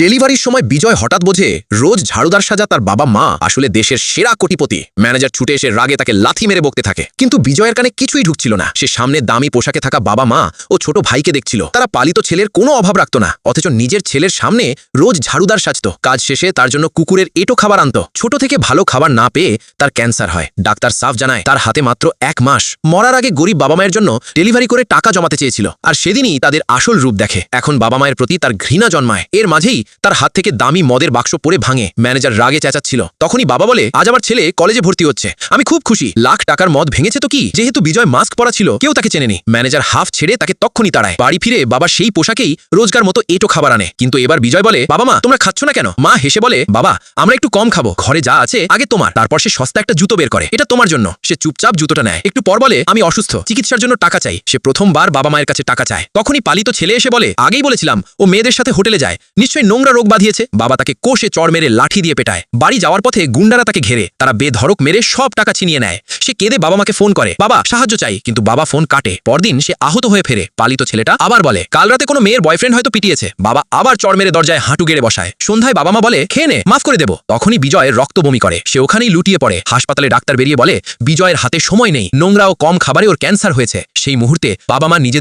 ডেলিভারির সময় বিজয় হঠাৎ বোঝে রোজ ঝাড়ুদার সাজা তার বাবা মা আসলে দেশের সেরা কোটিপতি। ম্যানেজার ছুটে এসে রাগে তাকে লাথি মেরে বকতে থাকে, কিন্তু বিজয়ের কানে কিছুই ঢুকছিল না। সে সামনে দামি পোশাকে থাকা বাবা মা ও ছোট ভাইকে দেখছিল। তারা পালিত ছেলের কোনো অভাব রাখত না, অথচ নিজের ছেলের সামনে রোজ ঝাড়ুদার সাজত। কাজ শেষে তার জন্য কুকুরের এঁটো খাবার আনত। ছোট থেকে ভালো খাবার না পেয়ে তার ক্যান্সার হয়। ডাক্তার সাফ জানায় তার হাতে মাত্র 1 মাস। মরার আগে গরিব বাবা মায়ের জন্য ডেলিভারি করে টাকা জমাতে চেয়েছিল, আর সেদিনই তাদের আসল রূপ দেখে। এখন বাবা মায়ের প্রতি তার ঘৃণা জন্মায়। এর মাঝেই তার হাত থেকে দামি মদের বাক্স পড়ে ভাঙে। ম্যানেজার রাগে চেঁচাচ্ছিল, তখনই বাবা বলে, আজ আমার ছেলে কলেজে ভর্তি হচ্ছে, আমি খুব খুশি। লাখ টাকার মদ ভেঙেছে তো কি? যেহেতু বিজয় মাস্ক পরা ছিল, কেউ তাকে চেনেনি। ম্যানেজার হাফ ছেড়ে তাকে তক্ষুনি তাড়ায়। বাড়ি ফিরে বাবা সেই পোশাকেই রোজগার মতো এঁটো খাবার আনে। কিন্তু এবার বিজয় বলে, বাবা মা তোমরা খাচ্ছ না কেন? মা হেসে বলে, বাবা আমরা একটু কম খাবো, ঘরে যা আছে আগে তোমার। তারপর সে সস্তা একটা জুতো বের করে, এটা তোমার জন্য। সে চুপচাপ জুতোটা নেয়। একটু পর বলে, আমি অসুস্থ, চিকিৎসার জন্য টাকা চাই। সে প্রথমবার বাবা মায়ের কাছে টাকা চায়। তখনই পালিত ছেলে এসে বলে, আগেই বলেছিলাম ও মেয়েদের সাথে হোটেলে যায়, নিশ্চয়ই নোংরা রোগ বাঁধিয়েছে। বাবা তাকে কোষে চড় মেরে লাঠি দিয়ে পেটায়। বাড়ি যাওয়ার পথে গুন্ডারা তাকে ঘেরে, তারা বেধড়ক মেরে সব টাকা ছিনিয়ে নেয়। সে কেঁদে বাবা মাকে ফোন করে, বাবা সাহায্য চাই, কিন্তু বাবা ফোন কাটে। পরদিন সে আহত হয়ে ফেরে। পালিত ছেলেটা আবার বলে, কাল রাতে কোনো মেয়ের বয়ফ্রেন্ড হয়তো পিটিয়েছে। বাবা আবার চড় মেরে দরজায় হাঁটু গেড়ে বসায়। সন্ধ্যায় বাবা মা বলে, খেয়ে নে, মাফ করে দেব। তখনই বিজয় রক্ত বমি করে। সে ওখানেই লুটিয়ে পড়ে। হাসপাতালে ডাক্তার বেরিয়ে বলে, বিজয়ের হাতে সময় নেই, নোংরা ও কম খাবারে ওর ক্যান্সার হয়েছে। সেই মুহূর্তে বাবা মা নিজেদের